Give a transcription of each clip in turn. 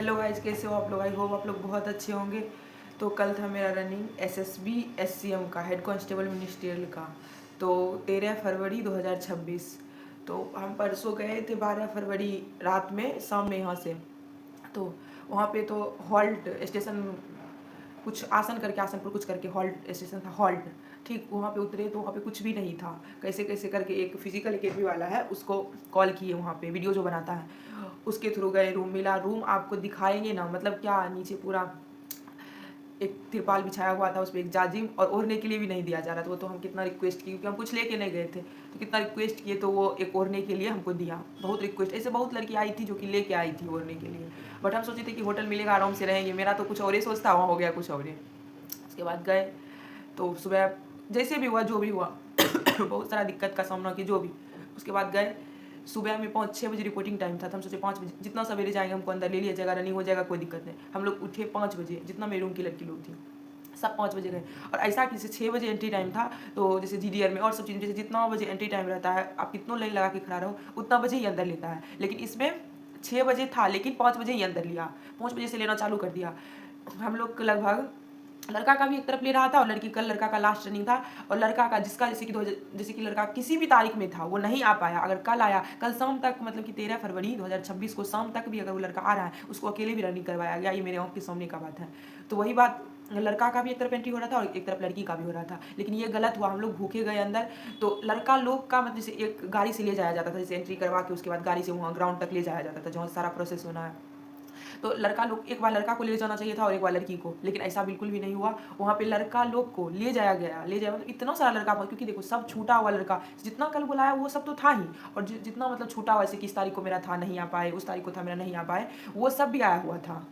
Hello guys, कैसे हो आप लोग? आई होप आप लोग बहुत अच्छे होंगे। तो कल था मेरा रनिंग एसएसबी एससीएम का, हेड कांस्टेबल मिनिस्ट्रियल का। तो 13 फरवरी 2026। तो हम परसों गए थे 12 फरवरी रात में, शाम में यहाँ से। तो वहाँ पे तो हॉल्ट स्टेशन, कुछ आसन करके, आसनपुर कुछ करके हॉल्ट स्टेशन था, हॉल्ट। ठीक वहाँ पे उतरे तो वहाँ पे कुछ भी नहीं था। कैसे कैसे करके एक फिजिकल एकेडमी वाला है, उसको कॉल किए, वहाँ पे वीडियो जो बनाता है उसके थ्रू गए। रूम मिला, रूम आपको दिखाएंगे ना, मतलब क्या, नीचे पूरा एक तिरपाल बिछाया हुआ था, उस पर एक जाजिम और ओढ़ने के लिए भी नहीं दिया जा रहा था। वो तो हम कितना रिक्वेस्ट किए, क्योंकि हम कुछ लेके नहीं गए थे, तो कितना रिक्वेस्ट किए तो वो एक ओढ़ने के लिए हमको दिया। बहुत रिक्वेस्ट, ऐसे बहुत लड़की आई थी जो कि लेके आई थी ओढ़ने के लिए। बट हम सोचे थे कि होटल मिलेगा, आराम से रहेंगे। मेरा तो कुछ और ही सोचता, वहाँ हो गया कुछ और ही। उसके बाद गए तो सुबह जैसे भी हुआ, जो भी हुआ बहुत सारा दिक्कत का सामना किया, जो भी। उसके बाद गए, सुबह में 5-6 बजे रिपोर्टिंग टाइम था। तो हम सोचे 5 बजे जितना सवेरे जाएंगे हमको अंदर ले लिया जाएगा, रनिंग हो जाएगा, कोई दिक्कत नहीं। हम लोग उठे 5 बजे, जितना मेरे रूम की लड़की लोग थी सब 5 बजे गए। और ऐसा कि जैसे 6 बजे एंट्री टाइम था, तो जैसे जीडीआर में और सब चीज़, जैसे जितना बजे एंट्री टाइम रहता है, आप कितनों लाइन लगा के खड़ा रहो उतना बजे ही अंदर लेता है। लेकिन इसमें 6 बजे था, लेकिन 5 बजे ही अंदर लिया, 5 बजे से लेना चालू कर दिया। हम लोग लगभग, लड़का का भी एक तरफ ले रहा था और लड़की, कल लड़का का लास्ट रनिंग था। और लड़का का जिसका जैसे कि लड़का किसी भी तारीख में था, वो नहीं आ पाया। अगर कल आया, कल शाम तक, मतलब कि 13 फरवरी 2026 को शाम तक भी अगर वो लड़का आ रहा है, उसको अकेले भी रनिंग करवाया गया। ये मेरे आँख के सामने का बात है। तो वही बात, लड़का का भी एक तरफ एंट्री हो रहा था और एक तरफ लड़की का भी हो रहा था। लेकिन ये गलत हुआ, हम लोग भूखे गए अंदर। तो लड़का लोग का मतलब जैसे एक गाड़ी से ले जाया जाता था, जैसे एंट्री करवा के उसके बाद गाड़ी से वहाँ ग्राउंड तक ले जाया जाता था, जहाँ सारा प्रोसेस होना है। तो लड़का लोग, एक बार लड़का को ले जाना चाहिए था और एक बार लड़की को, लेकिन ऐसा बिल्कुल भी नहीं हुआ। वहाँ पे लड़का लोग को ले जाया गया, ले जाया मतलब इतना सारा लड़का, क्योंकि देखो सब छूटा हुआ लड़का, जितना कल बुलाया वो सब तो था ही, और जितना मतलब छूटा हुआ, जैसे किस तारीख को मेरा था नहीं आ पाए, उस तारीख को था मेरा नहीं आ पाए, वो सब भी आया हुआ था।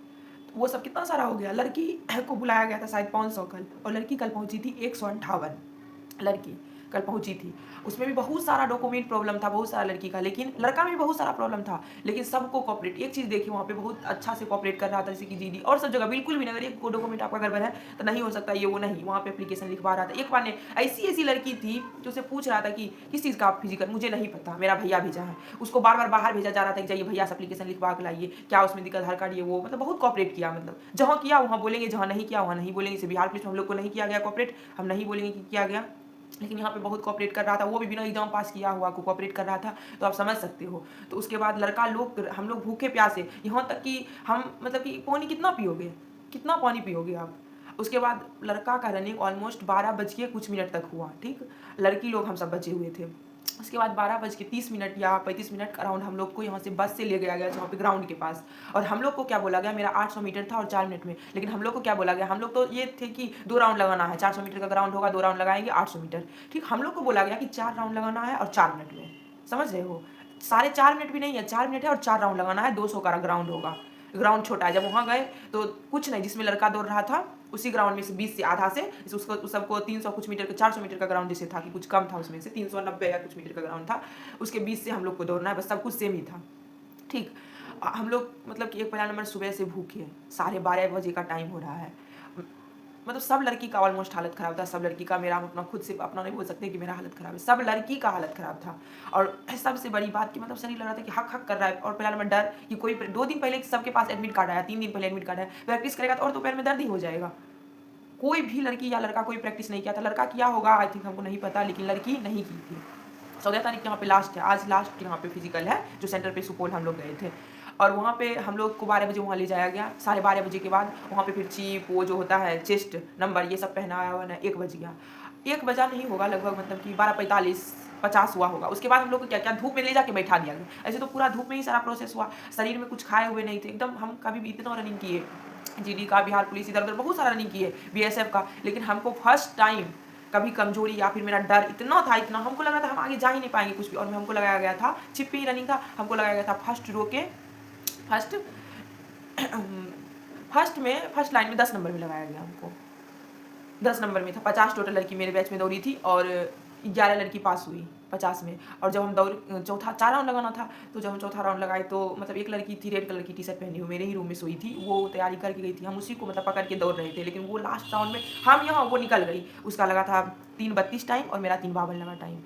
वो सब कितना सारा हो गया। लड़की को बुलाया गया था शायद 500 कल, और लड़की कल पहुंची थी 158। लड़की कल पहुंची थी, उसमें भी बहुत सारा डॉक्यूमेंट प्रॉब्लम था, बहुत सारा लड़की का, लेकिन लड़का में भी बहुत सारा प्रॉब्लम था। लेकिन सबको कॉपरेट, एक चीज़ देखिए वहाँ पे बहुत अच्छा से कॉपरेट कर रहा था, जैसे कि जीडी और सब जगह बिल्कुल भी नहीं। अगर एक डॉक्यूमेंट आपका गड़बड़ है तो नहीं हो सकता, ये वो नहीं, वहाँ पे एप्लीकेशन लिखवा रहा था। एक बार ने ऐसी ऐसी लड़की थी जो उसे पूछ रहा था कि किस चीज़ का आप फिजिकल, मुझे नहीं पता, मेरा भैया भेजा है। उसको बार बार बाहर भेजा जा रहा था कि जाइए भैया से एप्लीकेशन लिखवा के लाइए, क्या उसमें दिक्कत, आधार कार्ड ये वो, मतलब बहुत कॉपरेट किया। मतलब जहाँ किया वहाँ बोलेंगे, जहाँ नहीं किया वहाँ नहीं बोलेंगे। जैसे बिहार पुलिस में हम लोग को नहीं किया गया कॉपरेट, हम नहीं बोलेंगे कि किया गया, लेकिन यहाँ पे बहुत कॉपरेट कर रहा था। वो भी बिना एग्जाम पास किया हुआ को कॉपरेट कर रहा था, तो आप समझ सकते हो। तो उसके बाद लड़का लोग, हम लोग भूखे प्यासे, यहाँ तक कि हम मतलब कि पानी कितना पियोगे, कितना पानी पियोगे आप। उसके बाद लड़का का रनिंग ऑलमोस्ट 12 बज के कुछ मिनट तक हुआ, ठीक। लड़की लोग हम सब बचे हुए थे। उसके बाद 12:30 या 35 मिनट अराउंड हम लोग को यहाँ से बस से ले गया गया, जहाँ पे ग्राउंड के पास। और हम लोग को क्या बोला गया, मेरा 800 मीटर था और 4 मिनट में, लेकिन हम लोग को क्या बोला गया, हम लोग तो ये थे कि 2 राउंड लगाना है, 400 मीटर का ग्राउंड होगा, 2 राउंड लगाएंगे 800 मीटर। ठीक, हम लोग को बोला गया कि 4 राउंड लगाना है और 4 मिनट में, समझ रहे हो। 4.5 मिनट भी नहीं है, 4 मिनट है और 4 राउंड लगाना है, 200 का ग्राउंड होगा। ग्राउंड छोटा है। जब वहाँ गए तो कुछ नहीं, जिसमें लड़का दौड़ रहा था उसी ग्राउंड में से 20 से आधा से उसको, उस सबको 300 कुछ मीटर का, 400 मीटर का ग्राउंड जैसे था कि कुछ कम था, उसमें से 390 या कुछ मीटर का ग्राउंड था, उसके 20 से हम लोग को दौड़ना है, बस सब कुछ सेम ही था। ठीक, हम लोग मतलब कि एक पहला नंबर सुबह से भूखे, 12:30 बजे का टाइम हो रहा है। मतलब सब लड़की का ऑलमोस्ट हालत ख़राब था, सब लड़की का। मेरा अपना खुद से अपना नहीं बोल सकते कि मेरा हालत ख़राब है, सब लड़की का हालत ख़राब था। और सबसे बड़ी बात कि मतलब शरीर लग रहा था कि हक हक कर रहा है। और पहला नंबर डर कि कोई 2 दिन पहले सबके पास एडमिट कार्ड आया, 3 दिन पहले एडमिट कार्ड है, प्रैक्टिस करेगा तो और दोपहर में दर्द ही हो जाएगा। कोई भी लड़की या लड़का कोई प्रैक्टिस नहीं किया था। लड़का किया होगा आई थिंक, हमको नहीं पता, लेकिन लड़की नहीं की थी। 14 तारीख यहाँ पे लास्ट है, आज लास्ट यहाँ पे फिजिकल है, जो सेंटर पे सुपौल हम लोग गए थे। और वहाँ पे हम लोग को 12 बजे वहाँ ले जाया गया। 12:30 बजे के बाद वहाँ पे फिर चीप, वो जो होता है चेस्ट नंबर, ये सब पहनाया हुआ ना, 1 बज गया। 1 बजा नहीं होगा लगभग, मतलब कि 12:45-50 हुआ होगा। उसके बाद हम लोग को क्या क्या धूप में ले जाके बैठा दिया गया। ऐसे तो पूरा धूप में ही सारा प्रोसेस हुआ, शरीर में कुछ खाए हुए नहीं थे एकदम। हम कभी भी इतना रनिंग किए, जीडी का, बिहार पुलिस, इधर उधर बहुत सारा रनिंग किए, बीएसएफ का, लेकिन हमको फर्स्ट टाइम कभी कमजोरी या फिर मेरा डर इतना था, इतना हमको लगा था हम आगे जा ही नहीं पाएंगे कुछ भी। और हमको लगाया गया था, चिप पे ही रनिंग था, हमको लगाया गया था फर्स्ट रो के फर्स्ट फर्स्ट लाइन में 10 नंबर में लगाया गया हमको। 10 नंबर में था। 50 टोटल लड़की मेरे बैच में दौड़ी थी और 11 लड़की पास हुई 50 में। और जब हम दौड़ चौथा 4 राउंड लगाना था, तो जब हम चौथा राउंड लगाए तो मतलब एक लड़की थी रेड कलर की टी शर्ट पहनी हुई, मेरे ही रूम में सोई थी, वो तैयारी करके गई थी, हम उसी को मतलब पकड़ के दौड़ रहे थे। लेकिन वो लास्ट राउंड में हम यहाँ, वो निकल गई, उसका लगा था 3:32 टाइम और मेरा 3:52 लगा टाइम।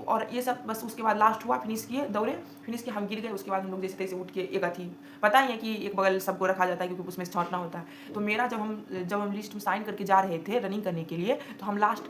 और ये सब बस उसके बाद लास्ट हुआ, फिनिश किए, दौड़े, फिनिश किए, हम गिर गए। उसके बाद हम लोग जैसे तैसे उठ के एक अथी, पता ही है कि एक बगल सबको रखा जाता है क्योंकि उसमें छांटना होता है। तो मेरा जब हम लिस्ट में साइन करके जा रहे थे रनिंग करने के लिए, तो हम लास्ट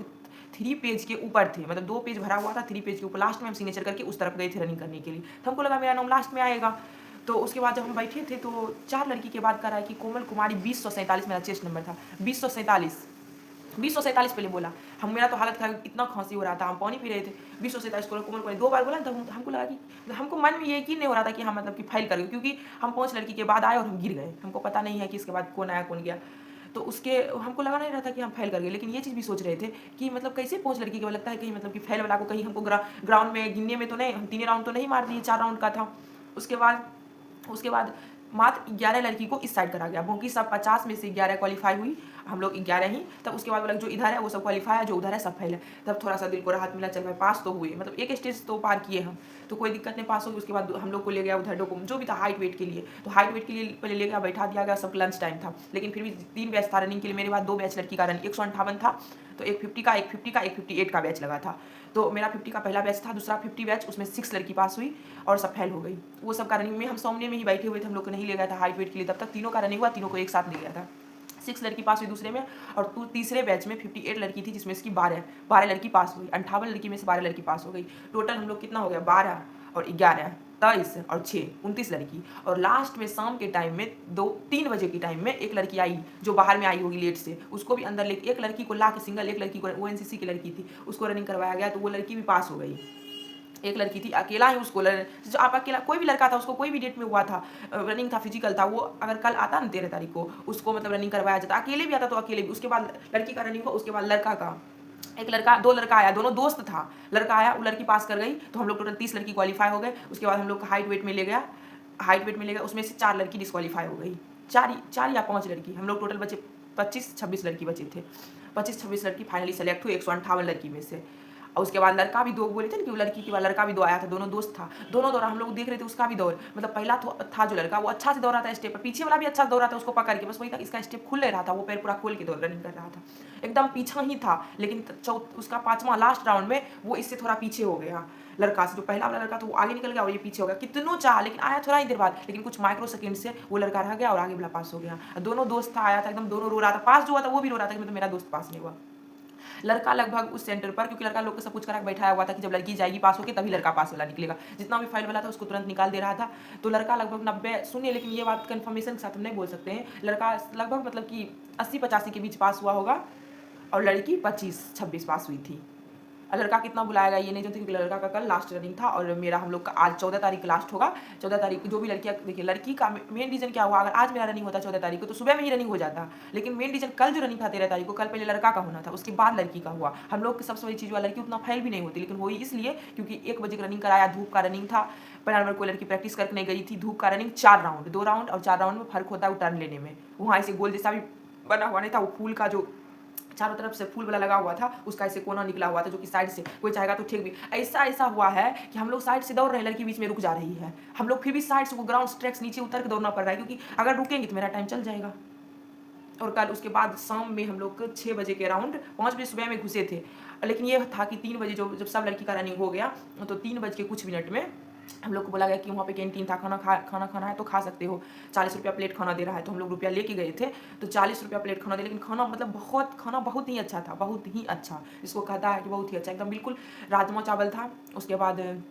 3 पेज के ऊपर थे, मतलब 2 पेज भरा हुआ था, 3 पेज के ऊपर लास्ट में हम सिग्नेचर करके उस तरफ गए थे रनिंग करने के लिए। तो हमको लगा मेरा नाम लास्ट में आएगा। तो उसके बाद जब हम बैठे थे तो 4 लड़की के बाद कह रहा है कि कोमल कुमारी 2047 मेरा चेस्ट नंबर था, 2047 पहले बोला। मेरा तो हालत खराब, इतना खांसी हो रहा था, हम पानी पी रहे थे। 2047 को कोमल कुमारी 2 बार बोला, तब हमको लगा कि हमको मन में यकीन नहीं हो रहा था कि हम मतलब कि फाइल कर गए, क्योंकि हम 5 लड़की के बाद आए और हम गिर गए। हमको पता नहीं है कि इसके बाद कौन आया कौन गया, तो उसके हमको लगा नहीं रहा था कि हम फेल कर गए। लेकिन ये चीज़ भी सोच रहे थे कि मतलब कैसे 5 लड़की के बाद लगता है कहीं मतलब कि फेल वाला को कहीं हमको ग्राउंड में गिनने में तो नहीं, हम 3 राउंड तो नहीं मार दिए, 4 राउंड का था। उसके बाद मात्र 11 लड़की को इस साइड करा गया, बाकी सब 50 में से 11 क्वालिफाई हुई, हम लोग 11 ही। तब उसके बाद बोला जो इधर है वो सब क्वालिफाई है, जो उधर है सब फेल है। तब थोड़ा सा दिल को राहत मिला, चल भाई पास तो हुए, मतलब एक स्टेज तो पार किए हम, तो कोई दिक्कत नहीं, पास हो गई। उसके बाद हम लोग को ले गया उधर जो भी था हाइट वेट के लिए, तो हाइट वेट के लिए पहले ले गया, बैठा दिया गया, सब लंच टाइम था। लेकिन फिर भी 3 बैच था रनिंग के लिए, मेरे बाद 2 बैच लड़की का रनिंग 158 था, तो एक 50 का, एक 58 का बैच लगा था। तो मेरा 50 का पहला बैच था, दूसरा 50 बैच, उसमें 6 लड़की पास हुई और सब फेल हो गई। वो सब का रनिंग में हम सामने में ही बैठे हुए थे, हम लोग को नहीं ले गया था हाइट वेट के लिए। तब तक तीनों का रनिंग हुआ, तीनों को एक साथ ले गया था। 6 लड़की पास हुई दूसरे में, और तीसरे बैच में 58 लड़की थी, जिसमें इसकी 12 लड़की पास हुई। 58 लड़की में से 12 लड़की पास हो गई। टोटल हम लोग कितना हो गया, 12 और 11 23 और 6 29 लड़की। और लास्ट में शाम के टाइम में 3 बजे के टाइम में एक लड़की आई जो बाहर में आई होगी लेट से, उसको भी अंदर लेके एक लड़की को ला के सिंगल, एक लड़की को, वो एनसीसी की लड़की थी, उसको रनिंग करवाया गया, तो वो लड़की भी पास हो गई। एक लड़की थी अकेला ही, उसको जो आप अकेला, कोई भी लड़का था उसको कोई भी डेट में हुआ था, रनिंग था, फिजिकल था, वो अगर कल आता ना 13 तारीख को, उसको मतलब रनिंग करवाया जाता, अकेले भी आता तो अकेले भी। उसके बाद लड़की का रनिंग हुआ, उसके बाद लड़का का, एक लड़का 2 लड़का आया, दोनों दोस्त था। लड़का आया, वो लड़की पास कर गई, तो हम लोग टोटल 30 लड़की क्वालिफाई हो गए। उसके बाद हम लोग हाइट वेट में ले गया, उसमें से 4 लड़की डिस्क्वालीफाई हो गई, 4 या 5 लड़की, हम लोग टोटल बचे 25-26 लड़की बचे थे। 25-26 लड़की फाइनली सेलेक्ट हुई 158 लड़की में से। और उसके बाद लड़का भी 2 बोले थे ना कि वो लड़की के बाद लड़का भी 2 आया था, दोनों दोस्त था, दोनों दौड़ा, हम लोग देख रहे थे उसका भी दौड़, मतलब पहला था जो लड़का वो अच्छा से दौड़ा था स्टेप पर, पीछे वाला भी अच्छा दौड़ा था, उसको पकड़ के, बस वही था इसका स्टेप खुल नहीं रहा था, वो पैर पूरा खोल के दौड़ रनिंग कर रहा था, एकदम पीछा ही था। लेकिन उसका 5वां लास्ट राउंड में वो इससे थोड़ा पीछे हो गया लड़का से, जो पहला वाला लड़का था वो आगे निकल गया और ये पीछे हो गया, कितनों चाह, लेकिन आया थोड़ा ही देर बाद, लेकिन कुछ माइक्रो सेकंड से वो लड़का रह गया और आगे वाला पास हो गया। दोनों दोस्त था, आया था एकदम, दोनों रो रहा था, पास जो हुआ था वो भी रो रहा था कि मतलब मेरा दोस्त पास नहीं हुआ। लड़का लगभग उस सेंटर पर, क्योंकि लड़का लोग को सब कुछ करा बैठाया हुआ था कि जब लड़की जाएगी पास होकर तभी लड़का पास वाला निकलेगा, जितना भी फाइल वाला था उसको तुरंत निकाल दे रहा था। तो लड़का लगभग 90, सुनिए लेकिन ये बात कन्फर्मेशन के साथ हम नहीं बोल सकते हैं, लड़का लगभग मतलब कि 80-85 के बीच पास हुआ होगा, और लड़की 25-26 पास हुई थी। लड़का कितना बुलाएगा ये नहीं जानते, क्योंकि लड़का का कल लास्ट रनिंग था, और मेरा हम लोग का आज 14 तारीख लास्ट होगा। 14 तारीख जो भी लड़कियाँ, देखिए लड़की का मेन रीजन क्या हुआ, अगर आज मेरा रनिंग होता 14 तारीख को तो सुबह में ही रनिंग हो जाता, लेकिन मेन रीजन कल जो रनिंग था 13 तारीख को, कल पहले लड़का का होना था, उसके बाद लड़की का हुआ। हम लोग की सबसे बड़ी चीज़ हुआ, लड़की उतना फेल भी नहीं होती, लेकिन हुई इसलिए क्योंकि 1 बजे की रनिंग कराया, धूप का रनिंग था, पर कोई लड़की प्रैक्टिस करके नहीं गई थी, धूप का रनिंग 4 राउंड, 2 राउंड और 4 राउंड में फर्क होता है टर्न लेने में। वहाँ ऐसे गोल जैसा भी बना हुआ नहीं था, वो फूल का जो चारों तरफ से फूल वाला लगा हुआ था, उसका ऐसे कोना निकला हुआ था, जो कि साइड से कोई चाहेगा तो ठीक भी। ऐसा हुआ है कि हम लोग साइड से दौड़ रहे हैं, लड़की बीच में रुक जा रही है, हम लोग फिर भी साइड से ग्राउंड ट्रैक्स नीचे उतर के दौड़ना पड़ रहा है, क्योंकि अगर रुकेंगे तो मेरा टाइम चल जाएगा। और कल उसके बाद शाम में हम लोग 6 बजे के अराउंड 5 बजे सुबह में घुसे थे, लेकिन ये था कि 3 बजे जब सब लड़की का रनिंग हो गया, तो 3 बज के कुछ मिनट में हम लोग को बोला गया कि वहाँ पे कैंटीन था, खाना खाना है तो खा सकते हो, 40 रुपया प्लेट खाना दे रहा है। तो हम लोग रुपया लेके गए थे, तो 40 रुपया प्लेट खाना दे, लेकिन खाना मतलब बहुत ही अच्छा था, बहुत ही अच्छा, इसको कहता है कि बहुत ही अच्छा, एकदम बिल्कुल राजमा चावल था, उसके बाद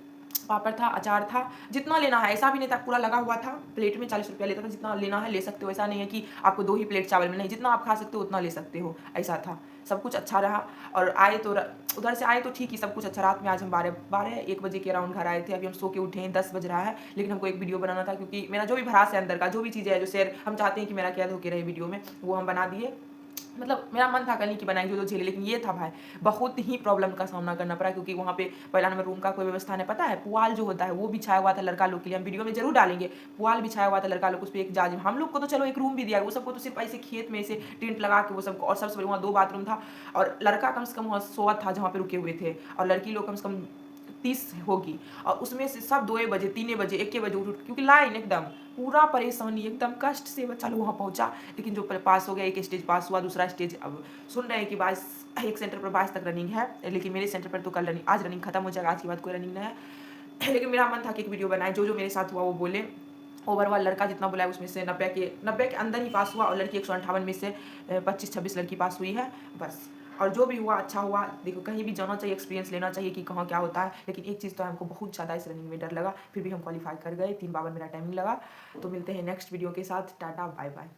पापड़ था, अचार था, जितना लेना है, ऐसा भी नहीं था पूरा लगा हुआ था, प्लेट में 40 रुपया लेता था, जितना लेना है ले सकते हो, ऐसा नहीं है कि आपको 2 ही प्लेट चावल में, नहीं, जितना आप खा सकते हो उतना ले सकते हो, ऐसा था। सब कुछ अच्छा रहा, और आए तो उधर से आए तो ठीक ही, सब कुछ अच्छा। रात में आज हम 12-1 बजे के अराउंड घर आए थे, अभी हम सो के उठे हैं, 10 बज रहा है, लेकिन हमको एक वीडियो बनाना था, क्योंकि मेरा जो भी भरास है अंदर का, जो भी चीज़ें है जो शेयर हम चाहते हैं कि मेरा कैद होकर रहे वीडियो में, वो हम बना दिए। मतलब मेरा मन था करने की बनाएंगे जो झेले, लेकिन ये था भाई बहुत ही प्रॉब्लम का सामना करना पड़ा, क्योंकि वहाँ पे पहला नंबर रूम का कोई व्यवस्था नहीं, पता है पुआल जो होता है वो बिछाया हुआ था लड़का लोग के लिए, हम वीडियो में जरूर डालेंगे, पुआल बिछाया हुआ था लड़का लोग, उस पर एक जाज, हम लोग को तो चलो एक रूम भी दिया, वो सबको तो सिर्फ ऐसे खेत में ऐसे टेंट लगा के वो सबको, और सबसे वहाँ 2 बाथरूम था, और लड़का कम से कम वहाँ 100 था जहाँ पे रुके हुए थे, और लड़की लोग कम से कम 30 होगी, और उसमें से सब 2 बजे 3 बजे 1 बजे उठ, क्योंकि लाइन एकदम पूरा परेशानी एकदम कष्ट से बच्चा लोग वहाँ पहुँचा, लेकिन जो पास हो गया, एक स्टेज पास हुआ, दूसरा स्टेज अब सुन रहे हैं कि 22 एक सेंटर पर 22 तक रनिंग है, लेकिन मेरे सेंटर पर तो कल रनिंग, आज रनिंग खत्म हो जाएगा, आज के बाद कोई रनिंग नहीं है। लेकिन मेरा मन था कि एक वीडियो बनाए, जो मेरे साथ हुआ वो बोले। ओवरऑल लड़का जितना बोला है उसमें से 90 के अंदर ही पास हुआ, और लड़की 158 में से 25-26 लड़की पास हुई है बस। और जो भी हुआ अच्छा हुआ। देखो कहीं भी जाना चाहिए, एक्सपीरियंस लेना चाहिए कि कहाँ क्या होता है। लेकिन एक चीज़ तो हमको बहुत ज़्यादा इस रनिंग में डर लगा, फिर भी हम क्वालिफाई कर गए। 3:52 मेरा टाइमिंग लगा। तो मिलते हैं नेक्स्ट वीडियो के साथ। Tata bye bye.